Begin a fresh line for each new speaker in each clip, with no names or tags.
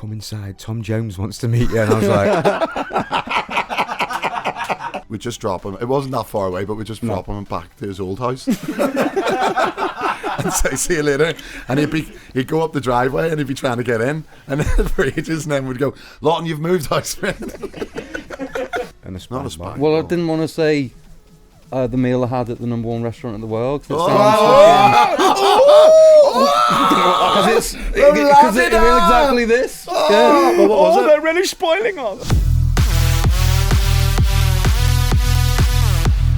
come inside. Tom Jones wants to meet you. And I was like...
We just drop him. It wasn't that far away, but we just drop him back to his old house. And say, see you later. And he'd go up the driveway and he'd be trying to get in. And then for ages, and then we'd go, Lawton, you've moved house, man.
And
It's not a spy.
Well, I didn't want to say the meal I had at the #1 restaurant in the world. Because it's exactly this. Yeah.
Well, what was it?
They're really spoiling us.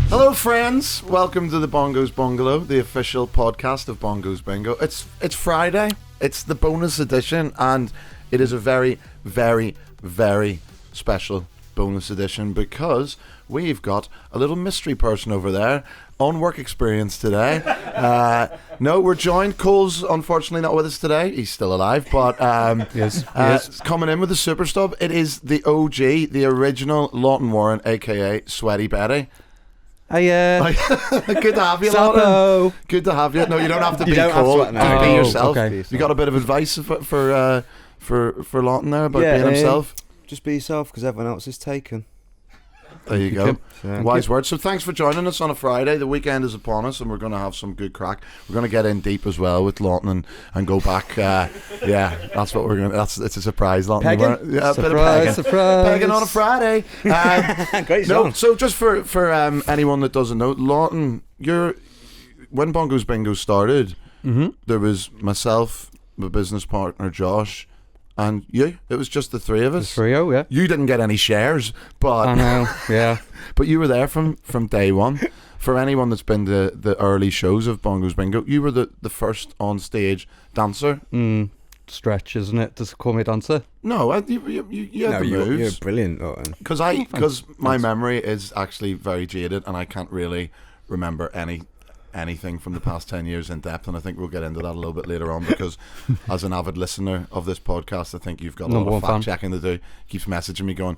Hello, friends. Welcome to the Bongo's Bungalow, the official podcast of Bongo's Bingo. It's Friday. It's the bonus edition, and it is a very, very, very special bonus edition because we've got a little mystery person over there on work experience today. No, we're joined. Cole's unfortunately not with us today. He's still alive, but
Yes.
coming in with the super stub. It is the OG, the original Lawton Warren, aka Sweaty Betty.
Hey,
Good to have you,
Sapo.
Lawton. Good to have you. No, you don't have to be
don't have
Cole.
to, no.
Be
Oh,
yourself.
okay.
You got a bit of advice for Lawton there about being himself.
Just be yourself because everyone else is taken.
There you go.
Yeah.
Wise words. So thanks for joining us on a Friday. The weekend is upon us, and we're going to have some good crack. We're going to get in deep as well with Lawton and go back. Yeah, that's what we're going to. It's a surprise, Lawton.
Pegging?
Yeah, a bit of pegging.
Surprise.
Pegging on a Friday.
Great
No,
song.
so just for anyone that doesn't know, Lawton, when Bongo's Bingo started, there was myself, my business partner Josh, and you. It was just the three of us.
Trio, yeah.
You didn't get any shares, but
I know, yeah.
but you were there from day one. For anyone that's been to the early shows of Bongo's Bingo, you were the first on stage dancer.
Stretch, isn't it, to call me a dancer?
No, you had the
You're
moves.
brilliant, Lawton.
Because my memory is actually very jaded, and I can't really remember anything from the past 10 years in depth, and I think we'll get into that a little bit later on, because as an avid listener of this podcast, I think you've got a lot of fact checking to do. Keeps messaging me going,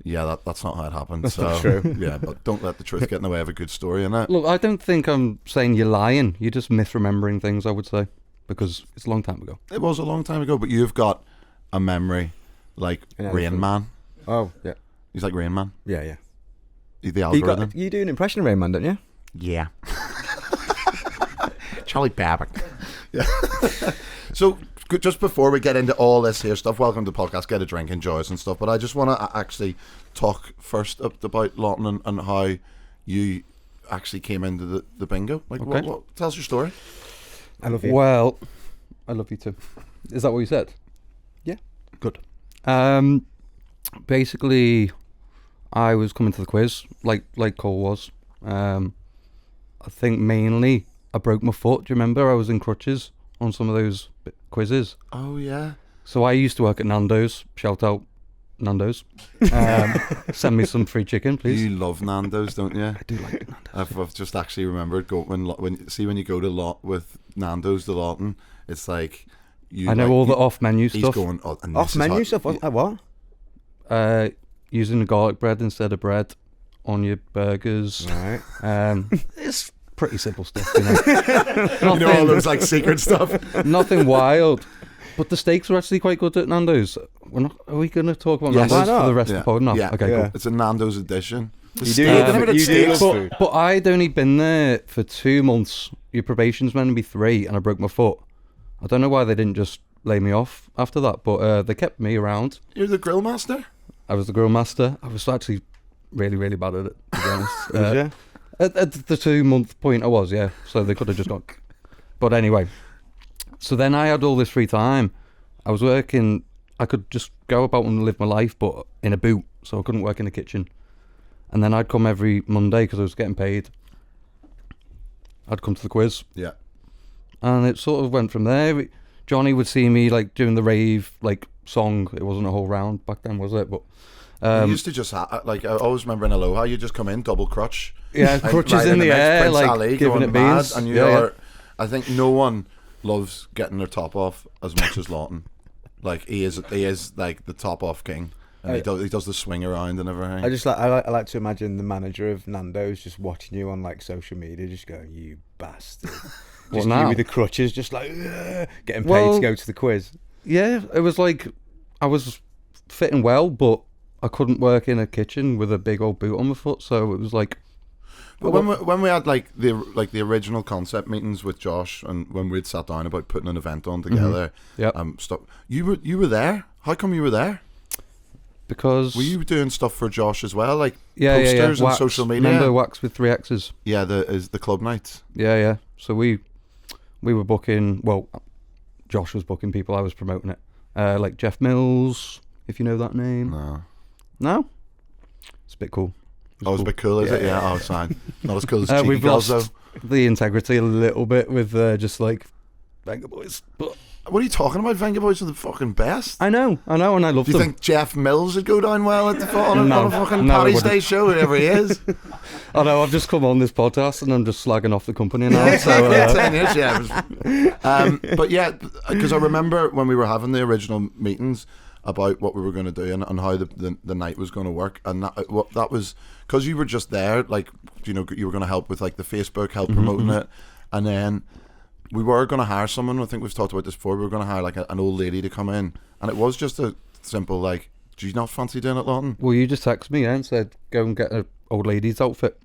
yeah, that's not how it happened.
That's
so
not true.
Yeah, but don't let the truth get in the way of a good story, innit?
Look, I don't think I'm saying you're lying. You're just misremembering things, I would say, because it's a long time ago.
It was a long time ago, but you've got a memory like
In
Rain
anything.
Man.
Oh, yeah.
He's like Rain Man.
Yeah.
The algorithm.
You do an impression of Rain Man, don't you?
Yeah. Charlie Babbitt. Yeah. So, just before we get into all this here stuff, welcome to the podcast, get a drink, enjoy us and stuff, but I just want to actually talk first about Lawton and how you actually came into the bingo. Like,
Okay.
what tell us your story.
I love you.
Well, I love you too. Is that what you said?
Yeah.
Good. Basically, I was coming to the quiz, like Cole was. I think mainly I broke my foot. Do you remember? I was in crutches on some of those quizzes.
Oh, yeah.
So I used to work at Nando's. Shout out Nando's. Send me some free chicken, please.
You love Nando's, don't you?
I do like Nando's.
I've just actually remembered when you go to with Nando's to Lawton, it's like you.
I know
like,
all the off-menu
he's
stuff.
going and this
Off
is
menu
how-
stuff? Like what?
Using the garlic bread instead of bread on your burgers.
Right.
It's pretty simple stuff, you know.
You know, all those like secret stuff.
Nothing wild. But the steaks were actually quite good at Nando's. Are we going to talk about
Yes.
Nando's
Why
for the
not?
rest of the pod? No.
Yeah.
Okay,
Yeah.
cool.
It's a Nando's edition.
You do love
steaks.
food.
But I'd only been there for 2 months. Your probation's meant to be 3, and I broke my foot. I don't know why they didn't just lay me off after that, but they kept me around.
You're the grill master.
I was the grill master. I was actually really, really bad at it, to be honest.
Was ya?
At the 2-month point I was, yeah. So they could have just gone. But anyway, so then I had all this free time. I was working, I could just go about and live my life, but in a boot, so I couldn't work in the kitchen. And then I'd come every Monday because I was getting paid. I'd come to the quiz.
Yeah.
And it sort of went from there. Jonny would see me like doing the rave like song. It wasn't a whole round back then, was it? But
you used to just like I always remember in Aloha, you just come in double crutch.
yeah,
Like,
crutches
right
in the
mix,
air,
Prince
like
Ali
giving
going
it
mad,
beans.
and you
Yeah,
are. I think no one loves getting their top off as much as Lawton. Like he is like the top off king, and he does the swing around and everything.
I like to imagine the manager of Nando's just watching you on like social media, just going, "You bastard." Just
now?
you with the crutches, just like getting paid
Well,
to go to the quiz.
Yeah, it was like I was fitting well, but I couldn't work in a kitchen with a big old boot on my foot. So it was like.
But when we had like the original concept meetings with Josh, and when we'd sat down about putting an event on together, stuff. You were there. How come you were there?
Because
were you doing stuff for Josh as well, like
posters
and
Wax,
social media?
Remember Wax with 3 X's?
Yeah, the club nights.
Yeah. So we were booking. Well, Josh was booking people. I was promoting it. Like Jeff Mills, if you know that name. No. It's a bit cool.
It's a bit cool, is it? Yeah. Oh, it's fine. Not as cool as Cheeky
we've
Girls,
lost
though.
the integrity a little bit with just like Venga Boys. But
what are you talking about? Venga Boys are the fucking best.
I know, and I love them.
Do you think Jeff Mills would go down well at on a fucking Paddy's Day show, whoever he is?
I know. I've just come on this podcast and I'm just slagging off the company now. So
10 years, yeah. But yeah, because I remember when we were having the original meetings about what we were going to do and how the night was going to work, and that was because you were just there, like, you know, you were going to help with like the Facebook, help promoting it, and then we were going to hire someone. I think we've talked about this before. We were going to hire like an old lady to come in, and it was just a simple like, do you not fancy doing it, Lawton?
Well, you just texted me and said go and get an old lady's outfit,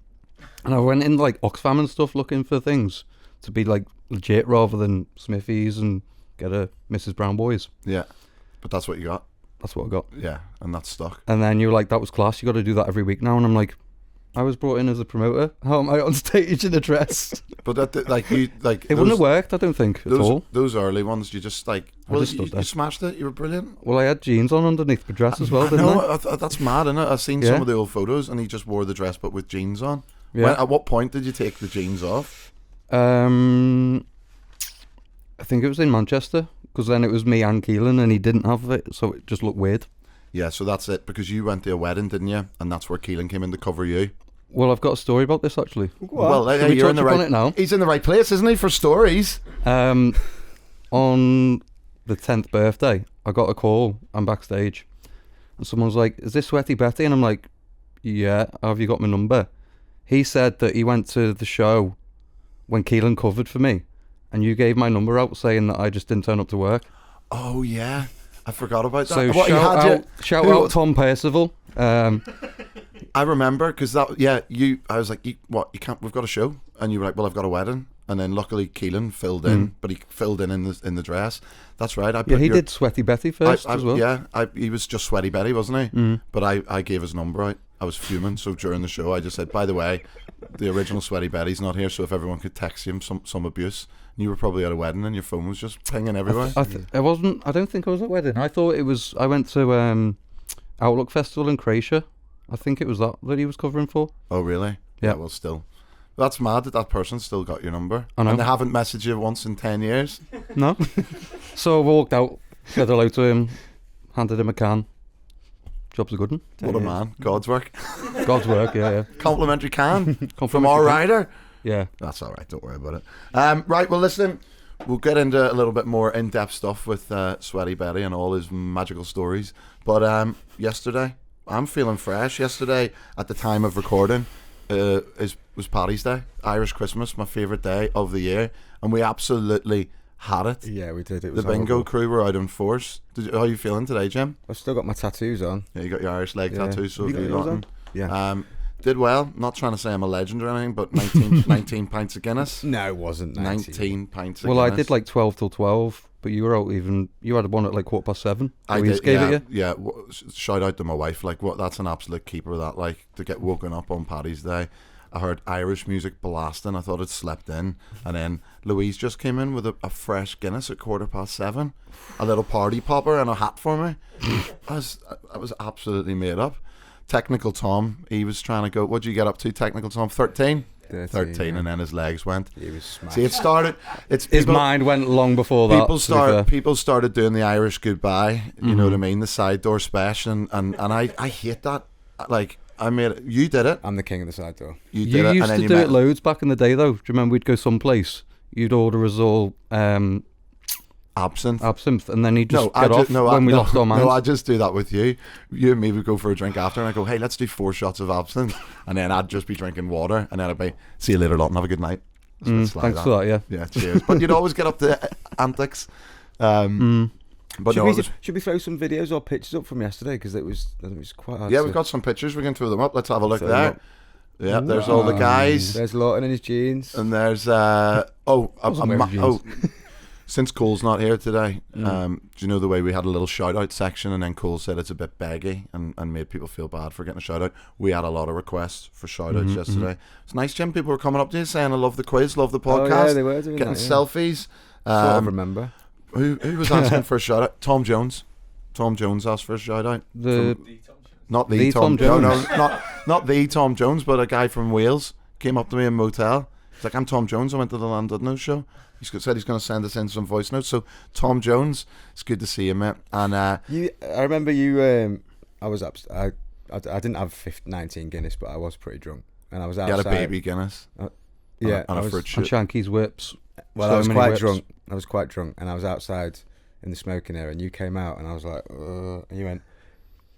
and I went in like Oxfam and stuff looking for things to be like legit rather than Smithies and get a Mrs. Brown Boys.
Yeah, but that's what you got.
That's what I got.
Yeah, and that's stuck.
And then you were like, that was class, you got to do that every week now. And I'm like, I was brought in as a promoter. How am I on stage in a dress?
But that, like, you like
it wouldn't have worked, I don't think, at all.
Those early ones, you just like, well, you smashed it. You were brilliant.
Well, I had jeans on underneath the dress as well, didn't I?
That's mad, isn't it? I've seen some of the old photos, and he just wore the dress, but with jeans on. Yeah. At what point did you take the jeans off?
I think it was in Manchester, because then it was me and Keelan, and he didn't have it, so it just looked weird.
Yeah, so that's it, because you went to a wedding, didn't you? And that's where Keelan came in to cover you.
Well, I've got a story about this, actually.
What? Well, you're in the right. Now? He's in the right place, isn't he, for stories?
On the 10th birthday, I got a call. I'm backstage, and someone's like, "Is this Sweaty Betty?" And I'm like, "Yeah. Have you got my number?" He said that he went to the show when Keelan covered for me, and you gave my number out saying that I just didn't turn up to work.
Oh yeah, I forgot about that.
So shout out Tom Percival.
I remember because I was like, you can't. We've got a show, and you were like, well, I've got a wedding, and then luckily Keelan filled in, but he filled in the dress. That's right.
He did Sweaty Betty first as well.
Yeah, he was just Sweaty Betty, wasn't he? But I gave his number out. I was fuming, so during the show I just said, by the way, the original Sweaty Betty's not here, so if everyone could text him some abuse. And you were probably at a wedding and your phone was just pinging everywhere.
I wasn't. I don't think I was at a wedding. I thought it was. I went to Outlook Festival in Croatia. I think it was that he was covering for.
Oh really?
Yeah.
Well, still, that's mad that person still got your number.
I know.
And they haven't messaged you once in 10 years.
No. So I walked out, said hello to him, handed him a can. Job's a good one.
What a man. God's work.
God's work. Yeah.
Complimentary can from our rider.
Yeah.
That's all right. Don't worry about it. Right. Well, listen. We'll get into a little bit more in-depth stuff with Sweaty Betty and all his magical stories. But yesterday, I'm feeling fresh. Yesterday, at the time of recording, was Paddy's Day, Irish Christmas, my favourite day of the year, and we absolutely had it.
Yeah, we did. It was
the bingo crew were out in force. How are you feeling today, Jim?
I've still got my tattoos on.
Yeah, you got your Irish leg tattoos. So have you, Lawton.
Yeah.
Did well. Not trying to say I'm a legend or anything, but 19 pints of Guinness.
No, it wasn't
19 pints of
Guinness. Well, I did like 12 till 12, but you were out even. You had one at like 7:15.
I did. Yeah. Shout out to my wife. Like, what? That's an absolute keeper. That like to get woken up on Paddy's Day. I heard Irish music blasting. I thought I'd slept in, and then Louise just came in with a fresh Guinness at 7:15, a little party popper and a hat for me. I was absolutely made up. Technical Tom, he was trying to go. What'd you get up to, Technical Tom? 13, yeah. And then his legs went.
He was smashed.
See, it started.
His mind went long before that.
People started doing the Irish goodbye. You know what I mean? The side door splash, and I hate that. Like, I made it. You did it.
I'm the king of the side door.
You used to do it loads back in the day, though. Do you remember we'd go someplace? You'd order us all absinthe, and then he'd just get off when we lost our minds.
No, I just do that with you. You and me would go for a drink after, and I go, hey, let's do 4 shots of absinthe, and then I'd just be drinking water, and then I'd be, see you later, Lawton, have a good night.
Thanks for that.
Yeah, cheers. But you'd always get up to antics. But
should we throw some videos or pictures up from yesterday? Because it was quite hard.
we've got some pictures. We can throw them up. Let's have a look
Throw them
there.
up.
Yeah, there's all the guys.
There's Lawton in his jeans.
And there's since Cole's not here today, do you know the way we had a little shout out section and then Cole said it's a bit baggy and made people feel bad for getting a shout out? We had a lot of requests for shout outs yesterday. It's nice, Jim. People were coming up to you saying I love the quiz, love the podcast.
Oh, yeah, they were doing
getting
that, yeah.
selfies.
Sort of remember.
Who was asking for a shout out? Tom Jones. Tom Jones asked for a shout out. Not the Tom Jones. No, not the Tom Jones, but a guy from Wales came up to me in a motel. He's like, I'm Tom Jones. I went to the Landudno show. He said he's going to send us in some voice notes. So, Tom Jones, it's good to see you, mate. And
I remember you. I was up. I didn't have 19 Guinness, but I was pretty drunk, and I was outside.
You had a baby Guinness.
Yeah,
and a fruit shoot.
And Shanky's whips.
Well,
So
I was
many
quite
whips.
drunk. I was quite drunk, and I was outside in the smoking area, and you came out, and I was like, and you went,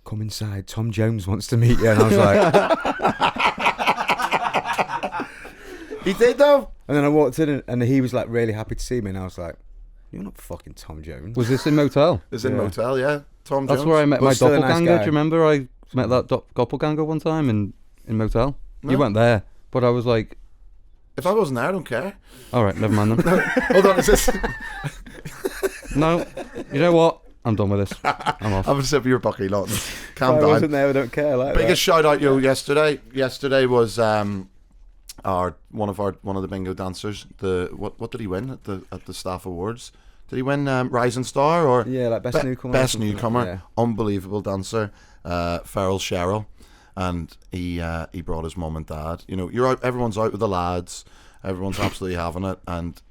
"Come inside. Tom Jones wants to meet you," and I was like.
He did though.
And then I walked in and he was like really happy to see me, and I was like, "You're not fucking Tom Jones."
Was this in motel?
It's in
Yeah.
motel, yeah. Tom
That's
Jones.
where I met
But
my
still a nice
doppelganger.
guy.
Do you remember I met that doppelganger one time in motel?
No.
You weren't there, but I was like,
If I wasn't there, I don't care.
all right, never mind then.
Hold on, is this?
No, you know what? I'm done with this. I'm off.
Have a sip of your Bucky Lawton.
If
Calm
I
down.
wasn't there, I don't care. Like
Biggest shout out, yesterday. Yesterday was one of the bingo dancers. What did he win at the staff awards? Did he win Rising Star or
yeah, like best newcomer. or
Best
something.
newcomer.
Yeah.
Unbelievable dancer, Farrell Cheryl, and he brought his mum and dad. You know, you're out. Everyone's out with the lads. Everyone's absolutely having it, and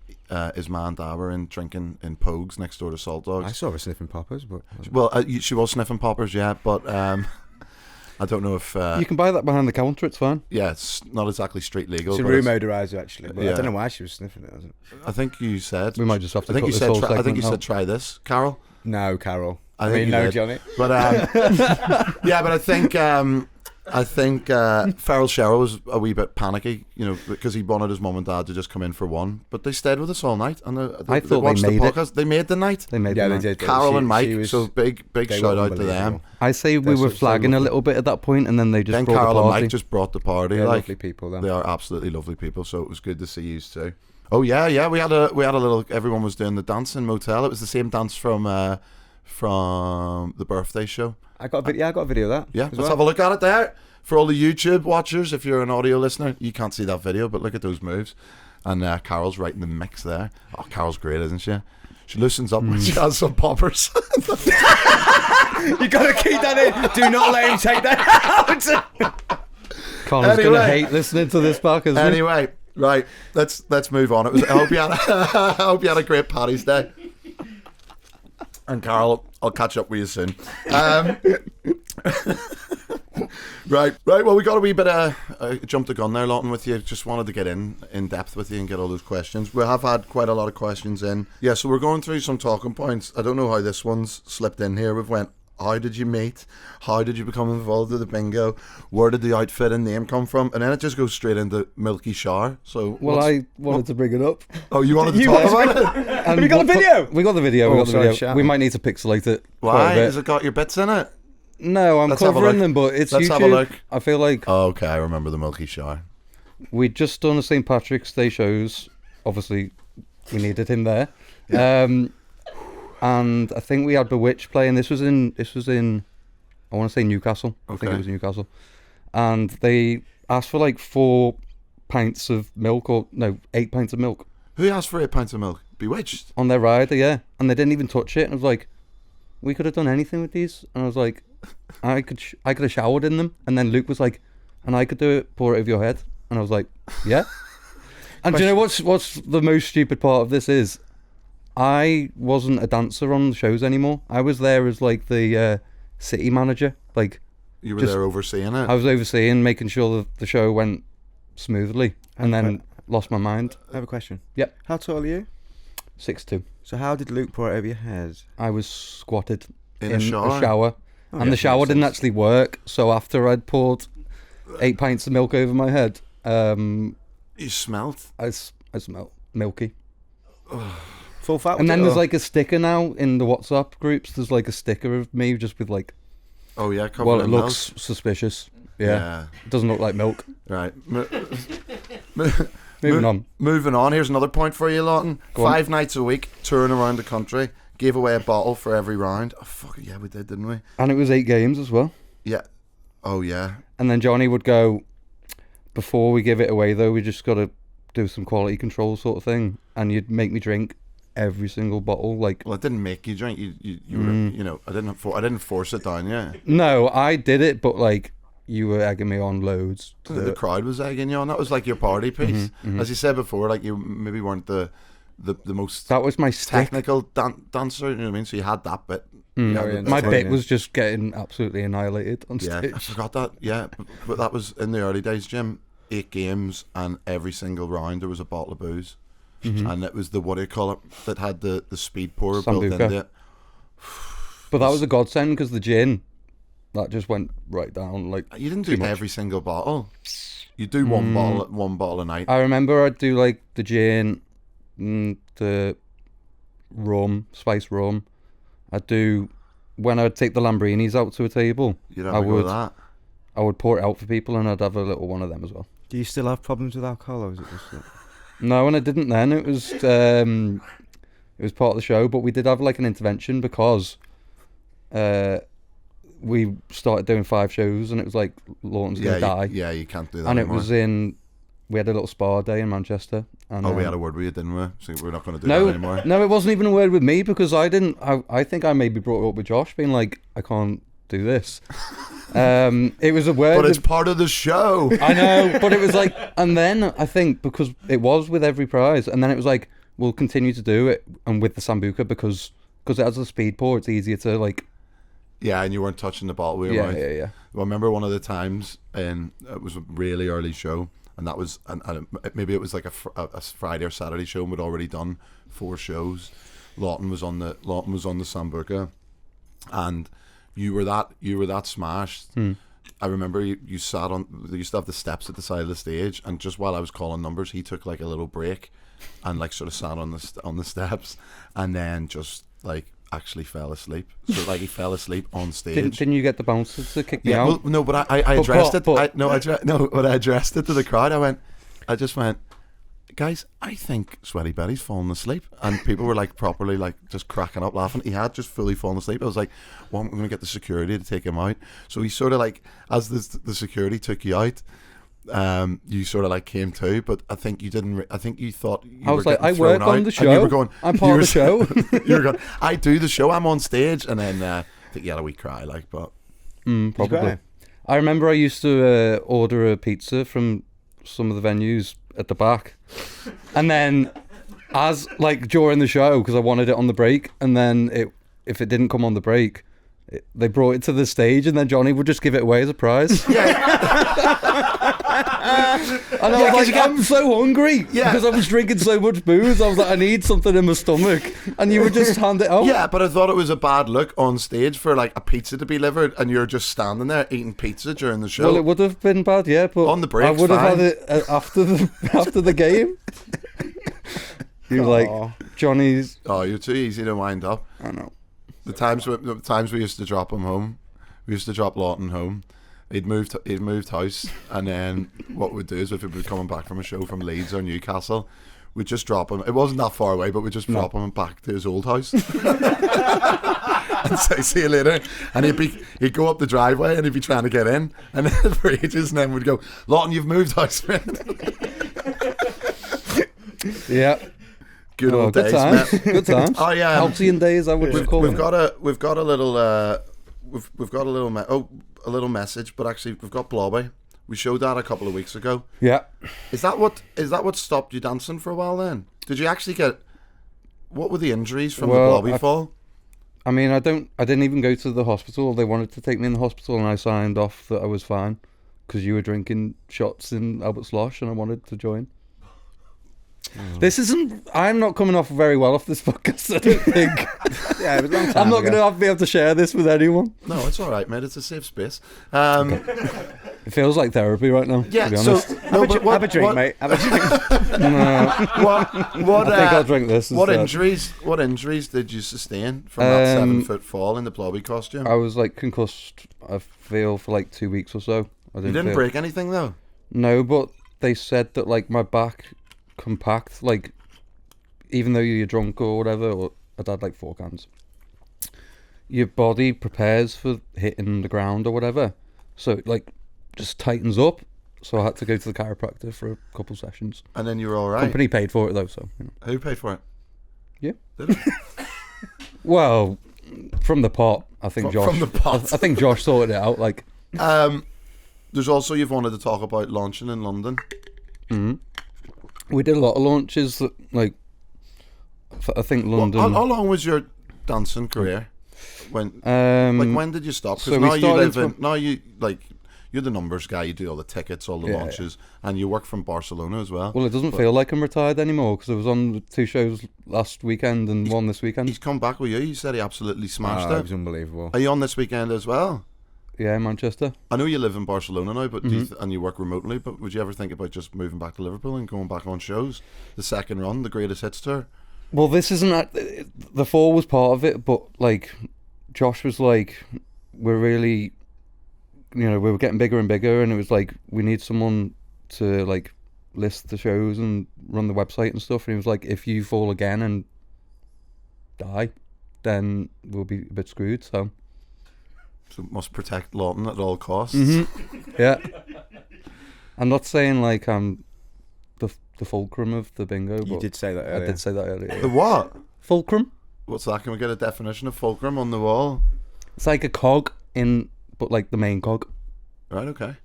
his ma and dad were in drinking in Pogues next door to Salt Dogs.
I saw her sniffing poppers, but
Well, she was sniffing poppers, yeah, but I don't know if
You can buy that behind the counter. It's fine.
yeah, it's not exactly street legal.
it's a
but
room odorizer actually. But
Yeah.
I don't know why she was sniffing it. Was it?
I think you said.
We might just have to
I think
cut
you
this
said.
whole
I think you
segment
said try this, Carol.
No, Carol.
I
I
think
mean,
you
no,
did.
Johnny.
But I think Farrell Cheryl was a wee bit panicky, you know, because he wanted his mum and dad to just come in for one, but they stayed with us all night, and
I thought they
watched
made
the
it.
podcast. They made the night.
They made
Yeah,
the
they
night.
did.
Carol
She-
and Mike,
she was-
so big
they
shout
were
out to them.
unbelievable.
I say we
They're
were
so
flagging a
lovely.
little bit at that point, and then they just
Then
brought
Carol
the
and
party.
Mike just brought the party.
They're
Like
lovely people.
they
Then.
are absolutely lovely people. So it was good to see you too. Oh yeah. We had a little. Everyone was doing the dance in motel. It was the same dance from the birthday show.
I got a video of that.
Yeah,
as
let's
well.
have a look at it there. For all the YouTube watchers, if you're an audio listener, you can't see that video, but look at those moves. And Carol's right in the mix there. Oh, Carol's great, isn't she? She loosens up when she has some poppers.
You gotta keep that in. Do not let him take that out.
Connor's
Anyway.
gonna hate listening to this back, isn't he?
Anyway, right, let's move on. I hope you had a great Paddy's Day. And Carol, I'll catch up with you soon. Right. Well, we got a wee bit of jump the gun there, Lawton, with you. Just wanted to get in depth with you and get all those questions. We have had quite a lot of questions in. Yeah, so we're going through some talking points. I don't know how this one's slipped in here. We've went, how did you meet? How did you become involved with the bingo? Where did the outfit and name come from? And then it just goes straight into Milky Shower. So,
Well, I wanted to bring it up.
oh, you wanted to
You
talk
wanted
about it?
And
you got the video?
We got the video.
Oh,
We got the
sorry,
video.
shout.
We might need to pixelate it. quite
Why?
a bit.
Has it got your bits in it?
No, I'm
Let's have a
covering
look.
them, but it's
Let's
YouTube.
have a look.
I feel like
Oh, okay, I remember the Milky Shower.
we'd just done a St. Patrick's Day shows. Obviously, we needed him there. And I think we had Bewitched playing. This was in I want to say Newcastle. I think
Okay.
it was Newcastle. And they asked for like 4 pints of milk, or no, 8 pints of milk
Who asked for 8 pints of milk? Bewitched.
on their rider, yeah. And they didn't even touch it. And I was like, we could have done anything with these. And I was like, I could have showered in them. And then Luke was like, and I could do it, pour it over your head. And I was like, yeah. And do you know what's the most stupid part of this is? I wasn't a dancer on the shows anymore. I was there as like the city manager. Like,
You were
Just-
there overseeing it.
I was overseeing, making sure that the show went smoothly, and then lost my mind.
I have a question.
Yep.
How tall are you?
6'2".
So how did Luke pour it over your head?
I was squatted
In a shower?
Oh,
and
yeah,
the shower
makes
didn't
sense.
actually work. So after I'd poured 8 pints of milk over my head,
You smelt.
I smelled milky.
Full fat.
And then
or-
there's like a sticker now in the WhatsApp groups. There's like a sticker of me just with like,
Oh yeah, covered
well, it
in
looks suspicious. Yeah. It doesn't look like milk.
Right.
Moving on.
Moving on. Here's another point for you, Lawton.
Go on.
5 nights a week, touring around the country. Gave away a bottle for every round. Oh fuck it, yeah, we did, didn't we?
And it was 8 games as well.
Yeah. Oh yeah.
And then Jonny would go, before we give it away though, we just got to do some quality control sort of thing. And you'd make me drink every single bottle. Like,
Well, it didn't make you drink. You were, you know, I didn't force it down. Yeah.
no, I did it, but like, you were egging me on loads to do
The
it.
crowd was egging you on. That was like your party piece. As you said before, like you maybe weren't the most
That was my stick.
technical dancer. You know what I mean? So you had that bit.
Mm.
Yeah,
Oh, yeah,
My
that's
bit
right,
was just getting absolutely annihilated on
Yeah,
stage.
I forgot that. Yeah, but that was in the early days, Jim. 8 games, and every single round there was a bottle of booze, and it was the what do you call it that had the speed pourer built
Sambuca.
into it.
But that was a godsend because the gin, that just went right down. Like,
You didn't
too
do
much.
every single bottle. You do one bottle a night.
I remember I'd do like the gin, the rum, spice rum. I'd do, when I'd take the Lambrinis out to a table,
You'd have
I
a go with
would.
that.
I would pour it out for people and I'd have a little one of them as well.
Do you still have problems with alcohol, or is it just?
No, and I didn't then. It was part of the show, but we did have like an intervention because we started doing 5 shows and it was like Lawton's
Yeah,
gonna die.
you can't do that
And it
anymore.
was we had a little spa day in Manchester. And,
we had a word with you, didn't we? So we're not going to do
no,
that anymore.
no, it wasn't even a word with me because I didn't. I think I maybe brought it up with Josh, being like, I can't do this. It was a word.
But it's part of the show.
I know, but it was like, and then I think because it was with every prize, and then it was like, we'll continue to do it, and with the Sambuca because it has a speed pour, it's easier to like.
Yeah, and you weren't touching the bottle. We were
Yeah,
right.
yeah.
Well, I remember one of the times, and it was a really early show, and that was, and maybe it was like a Friday or Saturday show, and we'd already done 4 shows. Lawton was on the Sambuca, and you were that smashed. I remember you sat on. They used to have the steps at the side of the stage, and just while I was calling numbers, he took like a little break, and like sort of sat on the steps, and then just like actually fell asleep. So like he fell asleep on stage.
Didn't you get the bouncer to kick me
Yeah,
out?
well, no, but I
But-
addressed it.
but-
When I addressed it to the crowd, I just went, guys, I think Sweaty Betty's fallen asleep, and people were like properly like just cracking up laughing. He had just fully fallen asleep. I was like, well, I'm going to get the security to take him out. So he sort of like, as the security took you out, you sort of like came to, but I think you didn't. I think you thought you
I was
were
like,
getting
I
thrown
work on
out,
the
and you
show.
were going,
I'm part of the show.
you were going, I do the show. I'm on stage, and then I think you had a wee cry, like, but.
Probably.
cry?
I remember I used to order a pizza from some of the venues at the back, and then as like during the show because I wanted it on the break, and then if it didn't come on the break, they brought it to the stage, and then Jonny would just give it away as a prize. And I was like, I'm so hungry because I was drinking so much booze. I was like, I need something in my stomach, and you would just hand it out.
Yeah, but I thought it was a bad look on stage for like a pizza to be delivered and you're just standing there eating pizza during the show.
Well, it would have been bad, yeah, but
On the breaks,
I would have
fine.
had it after the game. You were like, Johnny's.
Oh, you're too easy to wind up.
I know.
The times we used to drop him home, we used to drop Lawton home. He'd moved house, and then what we'd do is if we were coming back from a show from Leeds or Newcastle, we'd just drop him. It wasn't that far away, but we'd just drop him back to his old house. And say, see you later. And he'd go up the driveway and he'd be trying to get in, and then for ages, and then we'd go, Lawton, you've moved house, man.
Yeah.
Good old
good
days,
times.
man.
Good times.
Oh yeah,
Halcyon days, I would call
we've
them.
got a little a little message, but actually we've got Blobby. We showed that a couple of weeks ago.
Yeah.
Is that what stopped you dancing for a while then? Did you actually what were the injuries from the Blobby fall?
I mean, I didn't even go to the hospital. They wanted to take me in the hospital, and I signed off that I was fine because you were drinking shots in Albert Slosh, and I wanted to join. This isn't. I'm not coming off very well off this podcast, I don't think.
Yeah, it was a long time
I'm not
ago.
going to be able to share this with anyone.
No, it's all right, mate. It's a safe space.
It feels like therapy right now.
Yeah,
to be
so
honest.
no, but
Have a drink, mate. Have a drink.
No,
what
I think I'll drink this.
what
instead.
injuries did you sustain from that 7-foot fall in the blobby costume?
I was like concussed. I feel for like 2 weeks or so. I
You didn't
feel-
break anything though.
No, but they said that like my back compact, like even though you're drunk or whatever, or I'd had like 4 cans, your body prepares for hitting the ground or whatever, so it like just tightens up. So I had to go to the chiropractor for a couple sessions.
And then you were all right.
Company paid for it though, so you know.
Who paid for it?
Yeah.
Did it?
Well, from the pot, I think
From-
Josh.
from the pot.
I think Josh sorted it out. Like,
There's also, you've wanted to talk about launching in London.
we did a lot of launches. That, like, I think London.
How long was your dancing career? When when did you stop? Because
so we
now you
started
live in, now you like, you're the numbers guy. You do all the tickets, all the
Yeah,
launches, and you work from Barcelona as well.
Well, it doesn't feel like I'm retired anymore because I was on 2 shows last weekend and one this weekend.
He's come back with you. You said he absolutely smashed
It
it.
was unbelievable.
Are you on this weekend as well?
Yeah, Manchester.
I know you live in Barcelona now, but and you work remotely. But would you ever think about just moving back to Liverpool and going back on shows? The second run, the greatest hits tour.
Well, this isn't. The 4 was part of it, but like, Josh was like, we're really, we were getting bigger and bigger, and it was like, we need someone to like list the shows and run the website and stuff. And he was like, if you fall again and die, then we'll be a bit screwed. So
Must protect Lawton at all costs.
yeah, I'm not saying like I'm the fulcrum of the bingo, but
You did say that
I
earlier.
did say that earlier.
The what?
Fulcrum.
What's that? Can we get a definition of fulcrum on the wall?
It's like a cog but like the main cog.
Right, okay.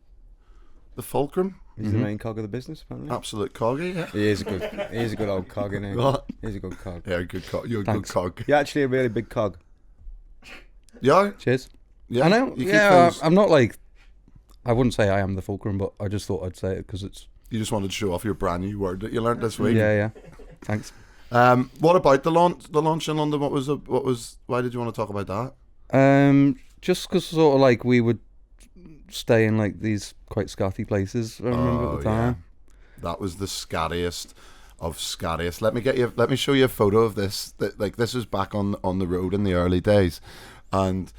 The fulcrum?
He's the main cog of the business, apparently.
Absolute coggy, yeah.
He is a good old cog, isn't he?
What?
He's a good cog.
Yeah, good cog. You're a
Thanks.
good cog.
You're actually a really big cog.
Yeah?
Cheers.
Yeah.
I know.
You keep
Yeah,
things-
I'm not like. I wouldn't say I am the fulcrum, but I just thought I'd say it because it's.
You just wanted to show off your brand new word that you learnt this week.
Yeah. Thanks.
What about the launch in London? Why did you want to talk about that?
Just because sort of like we would stay in like these quite scatty places. I remember at the time.
That was the scariest of scariest. Let me show you a photo of this. This was back on the road in the early days, and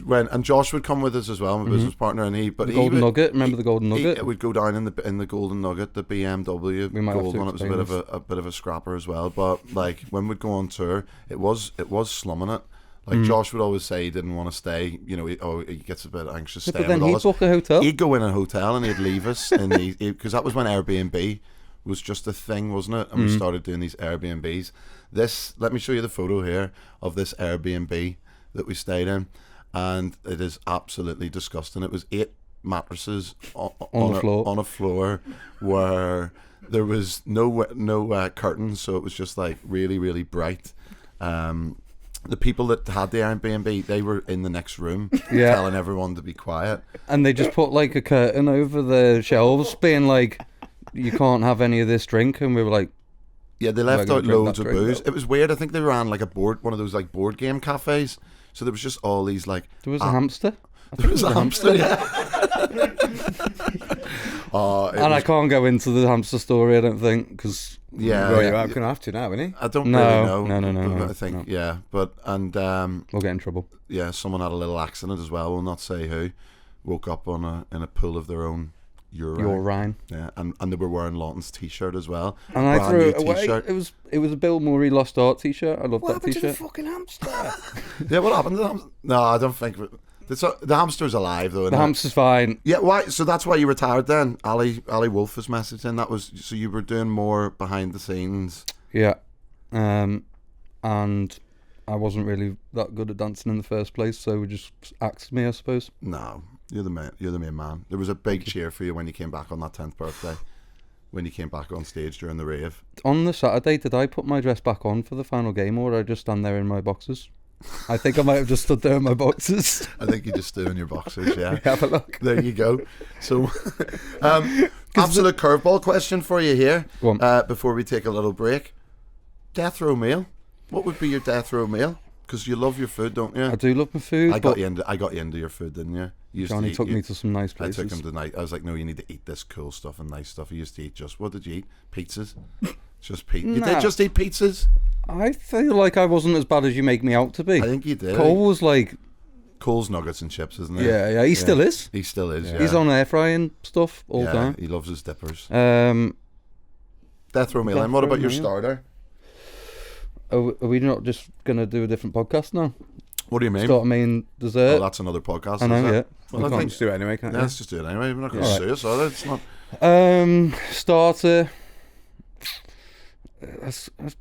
when Josh would come with us as well, my business partner, and he
Golden Nugget. Remember the Golden Nugget?
It would go down in the Golden Nugget, the BMW
We might have
gold
to
one. It was
explain
a bit of a scrapper as well. But like when we'd go on tour, it was slumming it. Like Josh would always say he didn't want to stay. He gets a bit anxious
Yeah,
staying
but then
with
he'd
us.
book a hotel.
He'd go in a hotel and he'd leave us because that was when Airbnb was just a thing, wasn't it? And we started doing these Airbnbs. Let me show you the photo here of this Airbnb that we stayed in, and it is absolutely disgusting. It was 8 mattresses on a floor where there was no curtains, so it was just like really, really bright. The people that had the Airbnb, they were in the next room telling everyone to be quiet.
And they just put like a curtain over the shelves, being like, "You can't have any of this drink." And we were like,
Yeah, they left
gonna
out
drink
loads
that
of
drink,
booze.
though.
It was weird. I think they ran like one of those like board game cafes. So there was just all these like.
"There was a hamster."
There was a hamster. Yeah.
I can't go into the hamster story, I don't think, because
Yeah.
Well, you're going to have to now, isn't he?
I don't
No,
really know.
no,
I think
no.
yeah, but
we'll get in trouble.
yeah, someone had a little accident as well. We'll not say who. Woke up in a pool of their own urine.
Your Ryan.
Yeah, and they were wearing Lawton's t-shirt as well.
And I
Brand
threw
new
it away.
t-shirt.
It was a Bill Murray Lost Art t-shirt. I love that t-shirt.
fucking hamster?
Yeah, what happened to the hamster? No, I don't think. The hamster's alive though.
The
isn't it?
hamster's fine.
Yeah, why? So that's why you retired then? Ali Wolf was messaged in. That was so you were doing more behind the scenes.
Yeah. And I wasn't really that good at dancing in the first place, so we just axed me, I suppose.
No, you're the man. You're the main man. There was a big cheer for you when you came back on that 10th birthday. When you came back on stage during the rave.
On the Saturday, did I put my dress back on for the final game, or did I just stand there in my boxers? I think I might have just stood there in my boxers.
I think you just do in your boxers. Yeah.
Have a look.
There you go. So, absolute curveball question for you here.
Go on.
Before we take a little break, death row meal. What would be your death row meal? Because you love your food, don't you?
I do love my food.
I got you into your food, didn't you?
Johnny took me to some nice
I
places.
took him tonight. I was like, no, you need to eat this cool stuff and nice stuff. He used to eat what did you eat? Pizzas? Just pizza. You
Nah.
did just eat pizzas?
I feel like I wasn't as bad as you make me out to be.
I think you did.
Cole was like,
Cole's nuggets and chips, isn't it?
yeah, he still is.
He still is, yeah.
He's on air frying stuff all the
yeah,
time.
he loves his dippers.
Death
Death Row Meal. And what
Row
about your
Meal.
starter?
Are we not just going to do a different podcast now?
What do you mean?
Start a main dessert?
Oh, that's another podcast.
I know,
is it?
yeah.
Well,
You
I
can't
think
just do it anyway, can't
yeah,
you?
let's just do it anyway. We're not going to
All
sue us, are they? It's not.
Starter. Do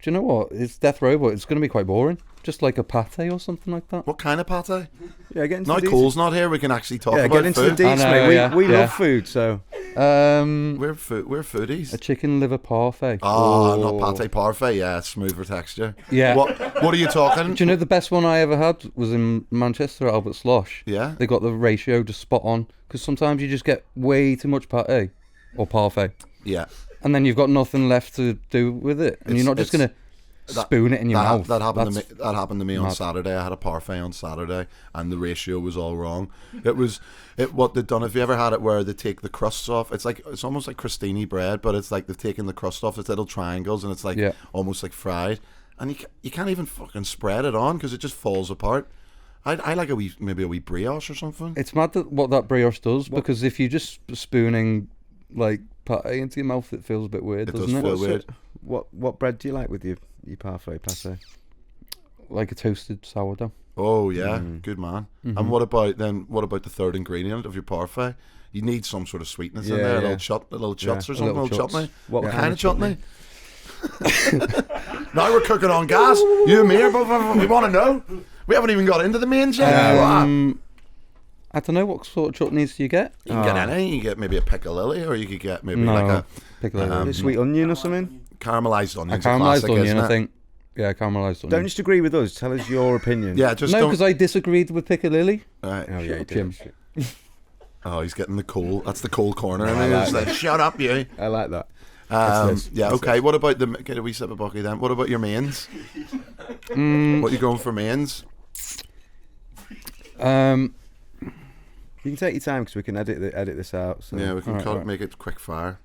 you know what? It's Death Row, but it's going to be quite boring. Just like a pate or something like that.
What kind of pate?
Yeah, get into
Now
the
Cole's not here. We can actually talk
Yeah,
about
get into
food.
the deets,
I know,
mate.
yeah,
We
yeah.
love food, so
We're foodies.
A chicken liver parfait.
Not pate parfait. Yeah, smoother texture.
Yeah.
What are you talking?
Do you know the best one I ever had was in Manchester at Albert Slosh?
Yeah.
They got the ratio just spot on. Because sometimes you just get way too much pate or parfait.
Yeah.
And then you've got nothing left to do with it. And you're not just going to spoon it in your mouth.
That happened
That's
to me. That happened to me on
mad.
Saturday. I had a parfait on Saturday, and the ratio was all wrong. What they've done. Have you ever had it where they take the crusts off? It's almost like crostini bread, but it's like they've taken the crust off. It's little triangles, and it's like
Yeah.
almost like fried. And you can't even fucking spread it on because it just falls apart. I like maybe a wee brioche or something.
It's mad what that brioche does, because if you're just spooning like pate into your mouth, it feels a bit weird,
It
doesn't
does
it?
feel weird.
what bread do you like with your parfait pate?
Like a toasted sourdough.
Oh yeah, good man.
Mm-hmm.
And what about the third ingredient of your parfait? You need some sort of sweetness in
Yeah,
there, a
yeah.
little chuts
Yeah.
or something,
Little
a little
chuts.
chutney.
What
kind of chutney? Now we're cooking on gas. You and me are both. We want to know. We haven't even got into the mains yet.
I don't know, what sort of chutneys do you get?
You can get anything. You can get maybe a piccalilli, or you could get maybe
No,
like a
piccolo.
Sweet onion or something?
caramelized
A
onion.
caramelised onion,
isn't
I
it?
think. Yeah, caramelised onion.
Don't just agree with us. Tell us your opinion.
Yeah, just
No,
don't.
because I disagreed with piccalilli.
Right.
Oh yeah, you
Jim.
do.
Oh, he's getting the cool. That's the cool corner. And
I
then he's
like
like, "Shut up, you."
I like that.
Yeah.
That's
Okay. What about get a wee sip of Bucky then? What about your mains? What you going for mains?
You can take your time because we can edit this out. So.
Yeah, we can
Alright.
make it quick fire.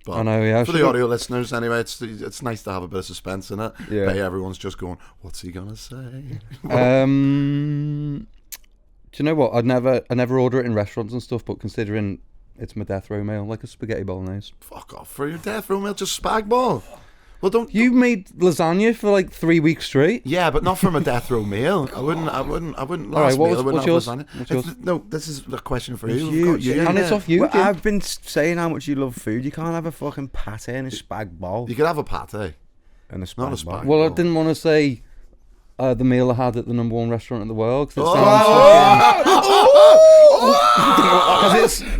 But
I know, yeah.
for the audio listeners, anyway, it's nice to have a bit of suspense in it.
Yeah.
But everyone's just going, "What's he gonna say?"
Do you know what? I never order it in restaurants and stuff, but considering it's my death row meal, like a spaghetti bolognese.
Fuck off for your death row meal, just spag ball. Well, don't
You made lasagna for like 3 weeks straight.
Yeah, but not from a death row meal. I wouldn't.
All
Last
right,
meal, I wouldn't
what's
have
yours?
lasagna.
What's yours?
No, this is a question for you.
It's
We've got
you,
you in
And it's
there.
off you,
Well,
Jim.
I've been saying how much you love food. You can't have a fucking pate and a spag bol
You could have a pate.
and a spag
Not a
bol.
spag.
Well, I
bol.
didn't want to say the meal I had at the #1 restaurant in the world, because